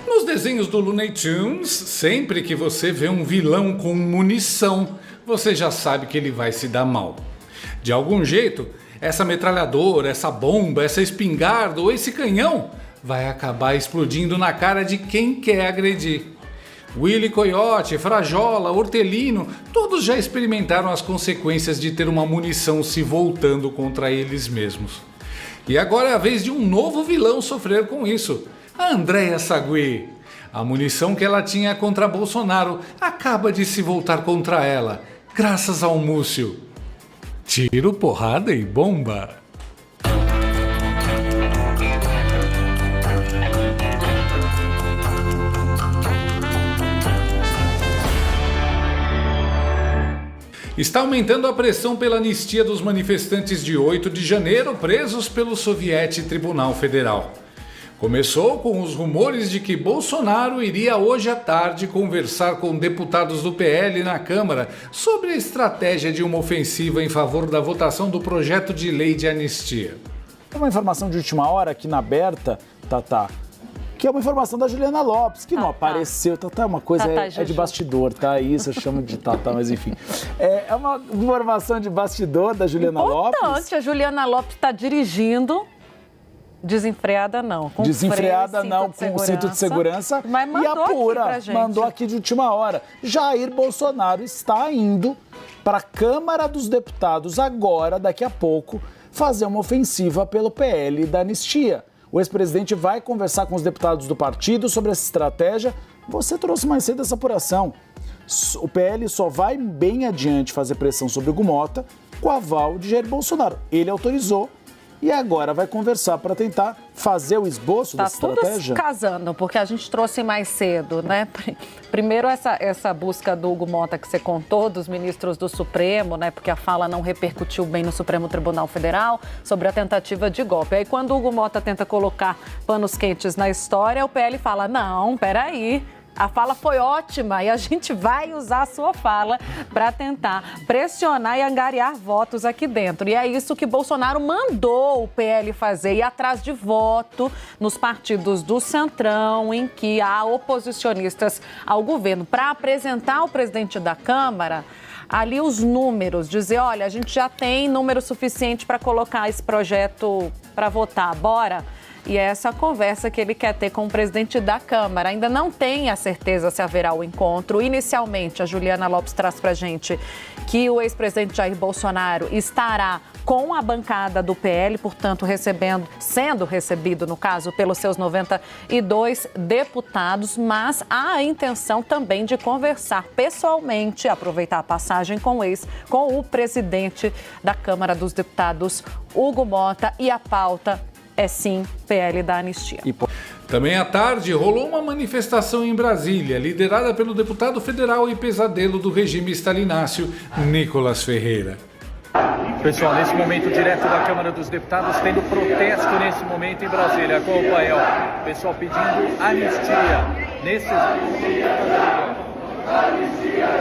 Nos desenhos do Looney Tunes, sempre que você vê um vilão com munição, você já sabe que ele vai se dar mal. De algum jeito, essa metralhadora, essa bomba, essa espingarda ou esse canhão vai acabar explodindo na cara de quem quer agredir. Willy Coyote, Frajola, Hortelino, todos já experimentaram as consequências de ter uma munição se voltando contra eles mesmos. E agora é a vez de um novo vilão sofrer com isso. A Andréa Sagui. A munição que ela tinha contra Bolsonaro acaba de se voltar contra ela, graças ao Múcio. Tiro, porrada e bomba. Está aumentando a pressão pela anistia dos manifestantes de 8 de janeiro presos pelo Soviético Tribunal Federal. Começou com os rumores de que Bolsonaro iria hoje à tarde conversar com deputados do PL na Câmara sobre a estratégia de uma ofensiva em favor da votação do projeto de lei de anistia. Uma informação de última hora aqui na Aberta, Tatá, que é uma informação da Juliana Lopes, que não apareceu. Tatá é uma coisa, é de bastidor, tá? Isso eu chamo de Tatá, mas enfim. É uma informação de bastidor da Juliana Lopes. Importante, a Juliana Lopes está dirigindo. Desenfreada não. Com Desenfreada não, com o cinto de segurança. Mas mandou e apura, aqui pra gente. Mandou aqui de última hora. Jair Bolsonaro está indo para a Câmara dos Deputados agora, daqui a pouco, fazer uma ofensiva pelo PL da anistia. O ex-presidente vai conversar com os deputados do partido sobre essa estratégia. Você trouxe mais cedo essa apuração. O PL só vai bem adiante fazer pressão sobre o Hugo Mota com o aval de Jair Bolsonaro. Ele autorizou. E agora vai conversar para tentar fazer o esboço dessa estratégia? Tá tudo casando, porque a gente trouxe mais cedo, né? Primeiro essa busca do Hugo Mota que você contou, dos ministros do Supremo, né? Porque a fala não repercutiu bem no Supremo Tribunal Federal sobre a tentativa de golpe. Aí quando o Hugo Mota tenta colocar panos quentes na história, o PL fala, não, peraí. A fala foi ótima e a gente vai usar a sua fala para tentar pressionar e angariar votos aqui dentro. E é isso que Bolsonaro mandou o PL fazer, ir atrás de voto nos partidos do Centrão, em que há oposicionistas ao governo, para apresentar ao presidente da Câmara ali os números, dizer, olha, a gente já tem número suficiente para colocar esse projeto para votar, bora? E é essa conversa que ele quer ter com o presidente da Câmara. Ainda não tem a certeza se haverá o encontro. Inicialmente, a Juliana Lopes traz para a gente que o ex-presidente Jair Bolsonaro estará com a bancada do PL, portanto, sendo recebido, no caso, pelos seus 92 deputados, mas há a intenção também de conversar pessoalmente, aproveitar a passagem com o presidente da Câmara dos Deputados, Hugo Mota, e a pauta é sim PL da anistia. Também à tarde rolou uma manifestação em Brasília, liderada pelo deputado federal e pesadelo do regime stalináceo, Nicolas Ferreira. Pessoal, nesse momento direto da Câmara dos Deputados, tendo protesto nesse momento em Brasília. Acompanha, ó, pessoal pedindo anistia.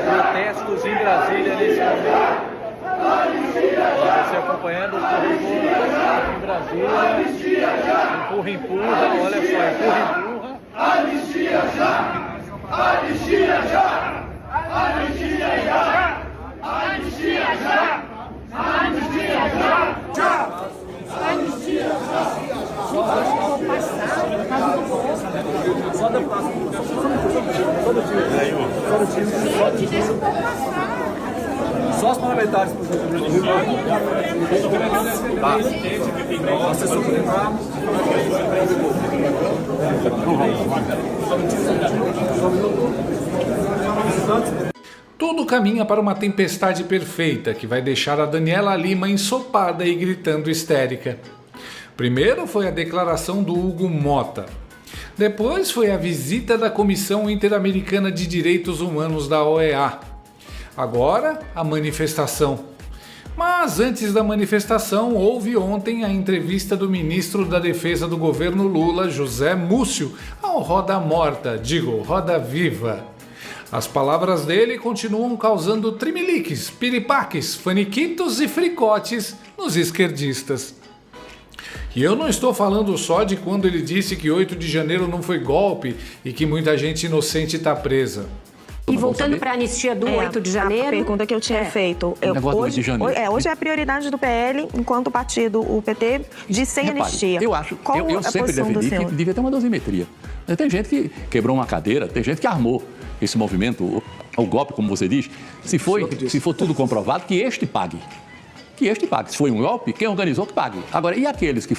Protestos em Brasília nesse momento. Você acompanhando o corredor em Brasília. Empurra, olha só, empurra. Anistia já! Anistia já! Anistia já! Anistia já! Anistia já! Já! Anistia já! Só deputado. Gente, deixa eu passar. Só os parlamentares, por exemplo. Tudo caminha para uma tempestade perfeita que vai deixar a Daniela Lima ensopada e gritando histérica. Primeiro foi a declaração do Hugo Mota. Depois foi a visita da Comissão Interamericana de Direitos Humanos da OEA. Agora, a manifestação. Mas antes da manifestação, houve ontem a entrevista do ministro da Defesa do governo Lula, José Múcio, ao Roda Viva. As palavras dele continuam causando trimeliques, piripaques, faniquitos e fricotes nos esquerdistas. E eu não estou falando só de quando ele disse que 8 de janeiro não foi golpe e que muita gente inocente está presa. E voltando para a anistia do 8 de janeiro... A pergunta que eu tinha feito. Hoje é a prioridade do PL, enquanto partido, o PT, de sem anistia. Eu sempre defendi que devia ter uma dosimetria. Tem gente que quebrou uma cadeira, tem gente que armou esse movimento, o golpe, como você diz. Se for tudo comprovado, que este pague. Se foi um golpe, quem organizou que pague. Agora, e aqueles que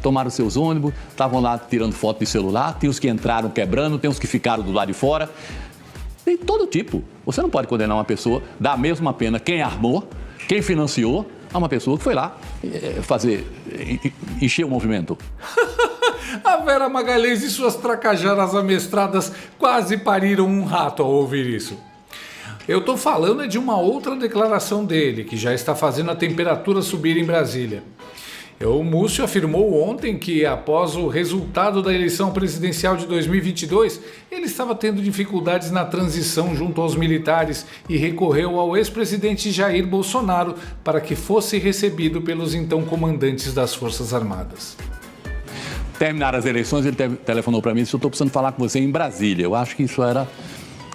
tomaram seus ônibus, estavam lá tirando foto de celular, tem os que entraram quebrando, tem os que ficaram do lado de fora. Tem todo tipo. Você não pode condenar uma pessoa, dar a mesma pena quem armou, quem financiou, a uma pessoa que foi lá encher o movimento. A Vera Magalhães e suas tracajaras amestradas quase pariram um rato ao ouvir isso. Eu tô falando de uma outra declaração dele, que já está fazendo a temperatura subir em Brasília. O Múcio afirmou ontem que, após o resultado da eleição presidencial de 2022, ele estava tendo dificuldades na transição junto aos militares e recorreu ao ex-presidente Jair Bolsonaro para que fosse recebido pelos então comandantes das Forças Armadas. Terminaram as eleições, ele telefonou para mim e disse: eu estou precisando falar com você em Brasília. Eu acho que isso era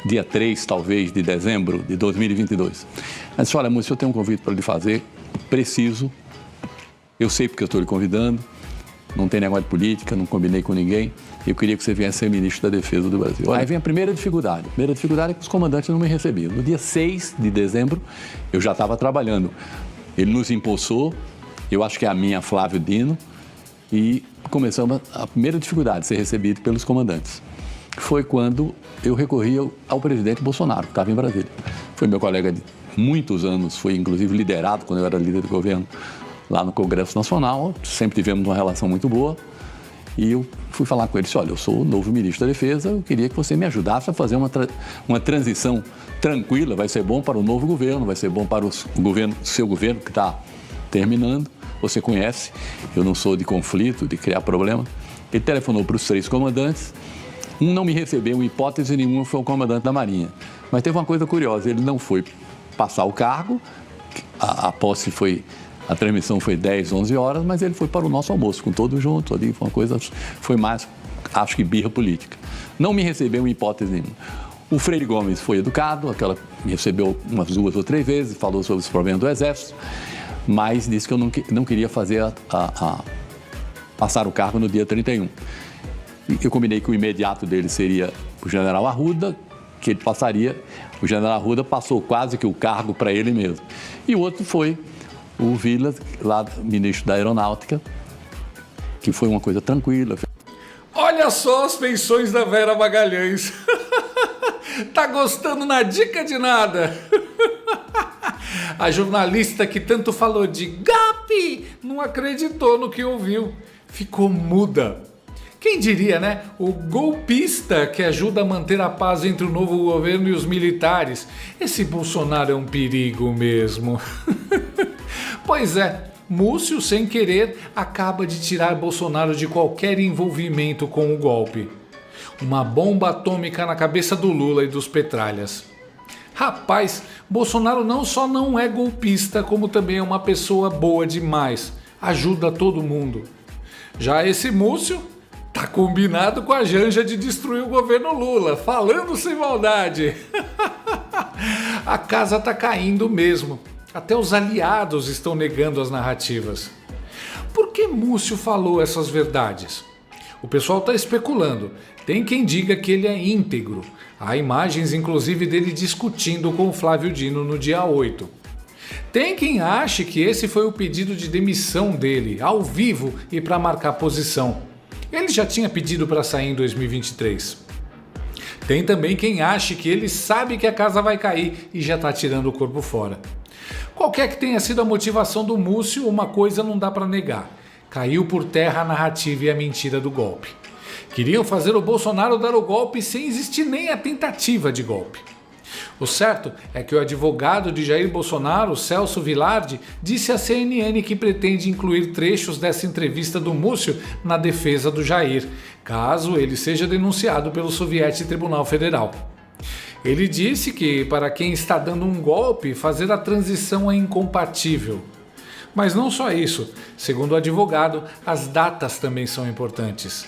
dia 3, talvez, de dezembro de 2022. Ele disse: olha, Múcio, eu tenho um convite para lhe fazer, preciso. Eu sei porque eu estou lhe convidando, não tem negócio de política, não combinei com ninguém. Eu queria que você viesse ser ministro da Defesa do Brasil. Aí vem a primeira dificuldade. A primeira dificuldade é que os comandantes não me recebiam. No dia 6 de dezembro, eu já estava trabalhando. Ele nos impulsou, eu acho que é a minha, Flávio Dino, e começamos a primeira dificuldade, ser recebido pelos comandantes. Foi quando eu recorri ao presidente Bolsonaro, que estava em Brasília. Foi meu colega de muitos anos, foi inclusive liderado quando eu era líder do governo, lá no Congresso Nacional, sempre tivemos uma relação muito boa, e eu fui falar com ele, disse: olha, eu sou o novo ministro da Defesa, eu queria que você me ajudasse a fazer uma transição tranquila, vai ser bom para o novo governo, vai ser bom para o seu governo que está terminando, você conhece, eu não sou de conflito, de criar problema. Ele telefonou para os 3 comandantes, um não me recebeu, em hipótese nenhuma, foi o comandante da Marinha, mas teve uma coisa curiosa, ele não foi passar o cargo, a transmissão foi 10, 11 horas, mas ele foi para o nosso almoço, com todos juntos ali, foi mais, acho que birra política. Não me recebeu em hipótese nenhuma. O Freire Gomes foi educado, me recebeu umas 2 ou 3 vezes, falou sobre os problemas do Exército, mas disse que eu não queria fazer passar o cargo no dia 31. Eu combinei que o imediato dele seria o general Arruda, que ele passaria, o general Arruda passou quase que o cargo para ele mesmo. E o outro foi o Vilas, lá ministro da Aeronáutica, que foi uma coisa tranquila. Olha só as feições da Vera Magalhães. Tá gostando na dica de nada. A jornalista que tanto falou de GAP não acreditou no que ouviu. Ficou muda. Quem diria, né? O golpista que ajuda a manter a paz entre o novo governo e os militares. Esse Bolsonaro é um perigo mesmo. Pois é, Múcio, sem querer, acaba de tirar Bolsonaro de qualquer envolvimento com o golpe. Uma bomba atômica na cabeça do Lula e dos petralhas. Rapaz, Bolsonaro não só não é golpista, como também é uma pessoa boa demais. Ajuda todo mundo. Já esse Múcio tá combinado com a Janja de destruir o governo Lula, falando sem maldade. A casa tá caindo mesmo. Até os aliados estão negando as narrativas. Por que Múcio falou essas verdades? O pessoal está especulando. Tem quem diga que ele é íntegro. Há imagens, inclusive, dele discutindo com o Flávio Dino no dia 8. Tem quem ache que esse foi o pedido de demissão dele, ao vivo e para marcar posição. Ele já tinha pedido para sair em 2023. Tem também quem ache que ele sabe que a casa vai cair e já está tirando o corpo fora. Qualquer que tenha sido a motivação do Múcio, uma coisa não dá para negar. Caiu por terra a narrativa e a mentira do golpe. Queriam fazer o Bolsonaro dar o golpe sem existir nem a tentativa de golpe. O certo é que o advogado de Jair Bolsonaro, Celso Vilardi, disse à CNN que pretende incluir trechos dessa entrevista do Múcio na defesa do Jair, caso ele seja denunciado pelo Soviético Tribunal Federal. Ele disse que, para quem está dando um golpe, fazer a transição é incompatível. Mas não só isso. Segundo o advogado, as datas também são importantes.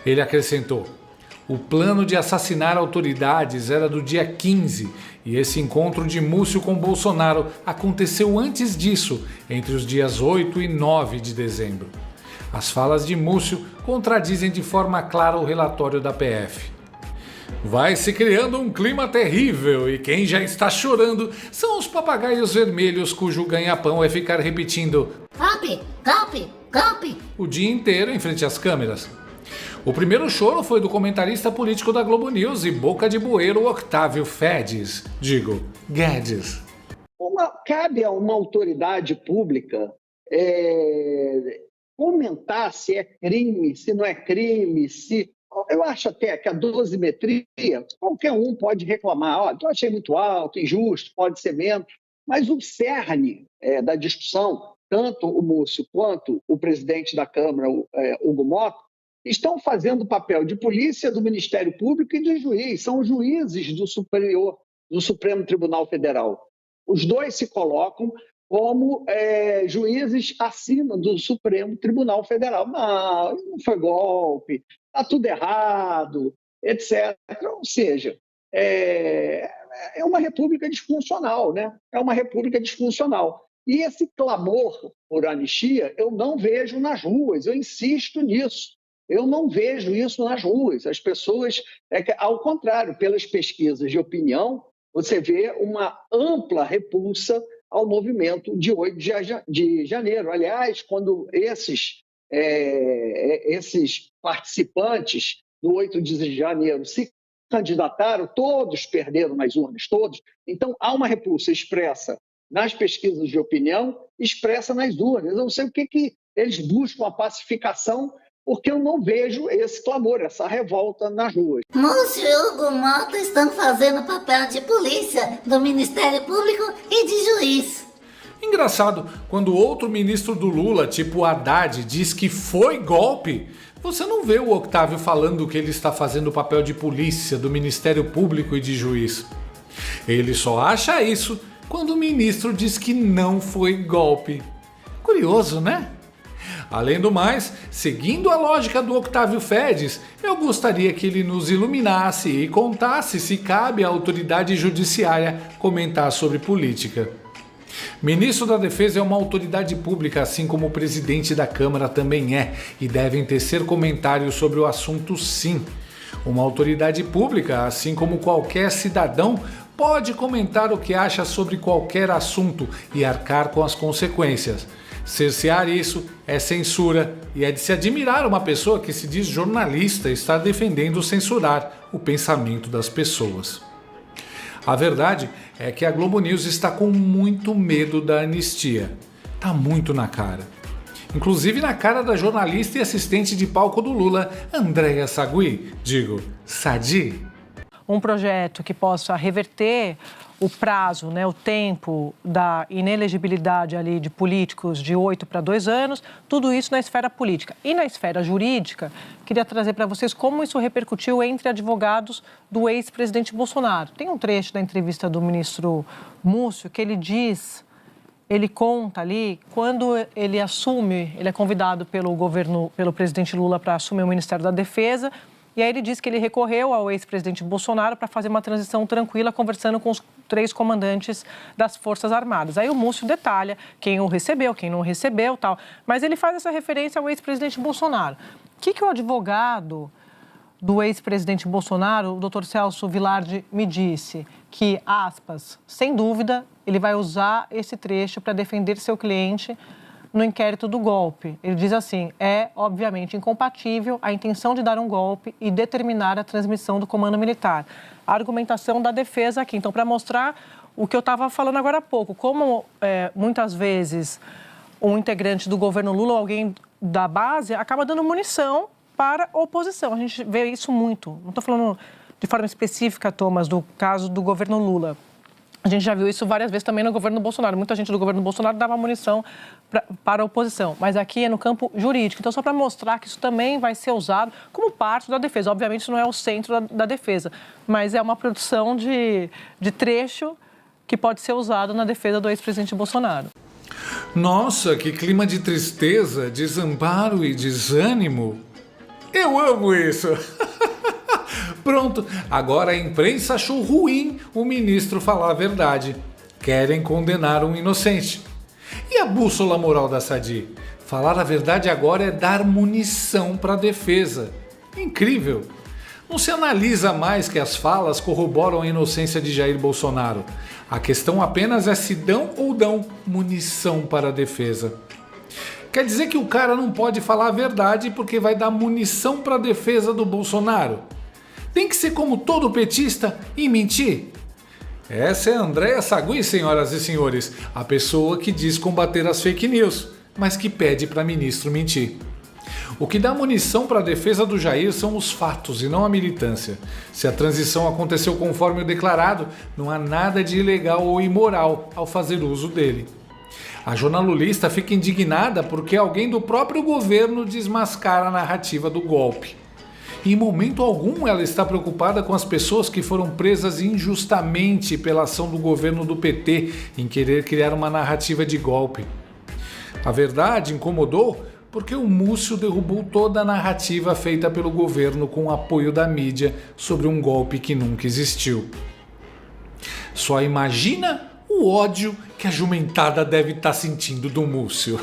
Ele acrescentou: o plano de assassinar autoridades era do dia 15 e esse encontro de Múcio com Bolsonaro aconteceu antes disso, entre os dias 8 e 9 de dezembro. As falas de Múcio contradizem de forma clara o relatório da PF. Vai se criando um clima terrível e quem já está chorando são os papagaios vermelhos cujo ganha-pão é ficar repetindo golpe, golpe, golpe o dia inteiro em frente às câmeras. O primeiro choro foi do comentarista político da Globo News e boca de bueiro Octávio Guedes. Cabe a uma autoridade pública comentar se é crime, se não é crime, se... Eu acho até que a dosimetria, qualquer um pode reclamar, eu achei muito alto, injusto, pode ser menos, mas o cerne da discussão, tanto o Múcio quanto o presidente da Câmara, Hugo Mota, estão fazendo o papel de polícia, do Ministério Público e de juiz, são juízes do Supremo Tribunal Federal. Os dois se colocam como juízes acima do Supremo Tribunal Federal. Não foi golpe, está tudo errado, etc. Ou seja, é uma república disfuncional, né? É uma república disfuncional. E esse clamor por anistia eu não vejo nas ruas, eu insisto nisso. Eu não vejo isso nas ruas. As pessoas, ao contrário, pelas pesquisas de opinião, você vê uma ampla repulsa ao movimento de 8 de janeiro. Aliás, quando esses participantes do 8 de janeiro se candidataram, todos perderam nas urnas, todos. Então, há uma repulsa expressa nas pesquisas de opinião, expressa nas urnas. Eu não sei o que eles buscam a pacificação, porque eu não vejo esse clamor, essa revolta nas ruas. Múcio e Hugo Mota estão fazendo papel de polícia, do Ministério Público e de juiz. Engraçado, quando outro ministro do Lula, tipo Haddad, diz que foi golpe, você não vê o Octávio falando que ele está fazendo o papel de polícia, do Ministério Público e de juiz. Ele só acha isso quando o ministro diz que não foi golpe. Curioso, né? Além do mais, seguindo a lógica do Octávio Guedes, eu gostaria que ele nos iluminasse e contasse se cabe à autoridade judiciária comentar sobre política. Ministro da Defesa é uma autoridade pública, assim como o presidente da Câmara também é, e devem tecer comentários sobre o assunto sim. Uma autoridade pública, assim como qualquer cidadão, pode comentar o que acha sobre qualquer assunto e arcar com as consequências. Cercear isso é censura e é de se admirar uma pessoa que se diz jornalista estar defendendo censurar o pensamento das pessoas. A verdade é que a Globo News está com muito medo da anistia. Tá muito na cara. Inclusive na cara da jornalista e assistente de palco do Lula, Andréa Sadi. Um projeto que possa reverter o prazo, o tempo da inelegibilidade ali de políticos de 8 para 2 anos, tudo isso na esfera política. E na esfera jurídica, queria trazer para vocês como isso repercutiu entre advogados do ex-presidente Bolsonaro. Tem um trecho da entrevista do ministro Múcio que ele conta ali, quando ele é convidado pelo presidente Lula para assumir o Ministério da Defesa. E aí ele disse que ele recorreu ao ex-presidente Bolsonaro para fazer uma transição tranquila, conversando com os 3 comandantes das Forças Armadas. Aí o Múcio detalha quem o recebeu, quem não recebeu, tal. Mas ele faz essa referência ao ex-presidente Bolsonaro. O que o advogado do ex-presidente Bolsonaro, o doutor Celso Vilardi, me disse? Que, aspas, sem dúvida, ele vai usar esse trecho para defender seu cliente no inquérito do golpe. Ele diz assim, é obviamente incompatível a intenção de dar um golpe e determinar a transmissão do comando militar. A argumentação da defesa aqui. Então, para mostrar o que eu estava falando agora há pouco, como muitas vezes um integrante do governo Lula ou alguém da base acaba dando munição para a oposição. A gente vê isso muito. Não estou falando de forma específica, Thomas, do caso do governo Lula. A gente já viu isso várias vezes também no governo Bolsonaro. Muita gente do governo Bolsonaro dava munição para a oposição. Mas aqui é no campo jurídico. Então, só para mostrar que isso também vai ser usado como parte da defesa. Obviamente, isso não é o centro da defesa, mas é uma produção de trecho que pode ser usado na defesa do ex-presidente Bolsonaro. Nossa, que clima de tristeza, desamparo e desânimo. Eu amo isso. Pronto, agora a imprensa achou ruim o ministro falar a verdade. Querem condenar um inocente. E a bússola moral da Sadi? Falar a verdade agora é dar munição para a defesa. Incrível. Não se analisa mais que as falas corroboram a inocência de Jair Bolsonaro. A questão apenas é se dão ou dão munição para a defesa. Quer dizer que o cara não pode falar a verdade porque vai dar munição para a defesa do Bolsonaro? Tem que ser como todo petista e mentir? Essa é a Andréa Sagui, senhoras e senhores, a pessoa que diz combater as fake news, mas que pede para ministro mentir. O que dá munição para a defesa do Jair são os fatos e não a militância. Se a transição aconteceu conforme o declarado, não há nada de ilegal ou imoral ao fazer uso dele. A jornalista fica indignada porque alguém do próprio governo desmascara a narrativa do golpe. Em momento algum ela está preocupada com as pessoas que foram presas injustamente pela ação do governo do PT em querer criar uma narrativa de golpe. A verdade incomodou porque o Múcio derrubou toda a narrativa feita pelo governo com o apoio da mídia sobre um golpe que nunca existiu. Só imagina o ódio que a jumentada deve estar sentindo do Múcio.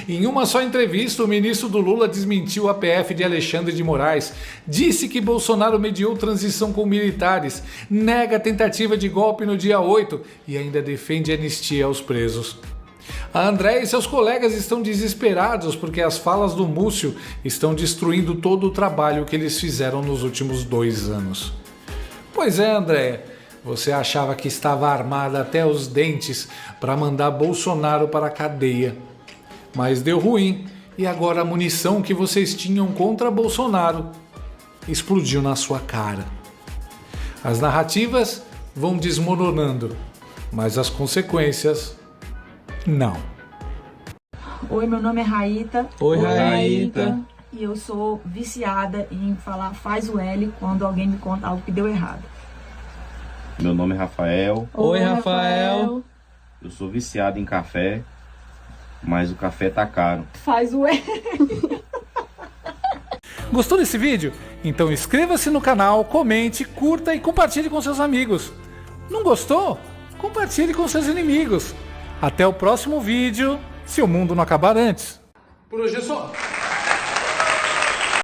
Em uma só entrevista, o ministro do Lula desmentiu a PF de Alexandre de Moraes, disse que Bolsonaro mediou transição com militares, nega a tentativa de golpe no dia 8 e ainda defende anistia aos presos. A Andréa e seus colegas estão desesperados porque as falas do Múcio estão destruindo todo o trabalho que eles fizeram nos últimos 2 anos. Pois é, Andréa, você achava que estava armada até os dentes para mandar Bolsonaro para a cadeia. Mas deu ruim e agora a munição que vocês tinham contra Bolsonaro explodiu na sua cara. As narrativas vão desmoronando, mas as consequências não. Oi, meu nome é Raíta. Oi, Raíta. E eu sou viciada em falar faz o L quando alguém me conta algo que deu errado. Meu nome é Rafael. Oi, Rafael. Eu sou viciado em café, mas o café tá caro. Faz o L. Gostou desse vídeo? Então inscreva-se no canal, comente, curta e compartilhe com seus amigos. Não gostou? Compartilhe com seus inimigos. Até o próximo vídeo, se o mundo não acabar antes. Por hoje é só.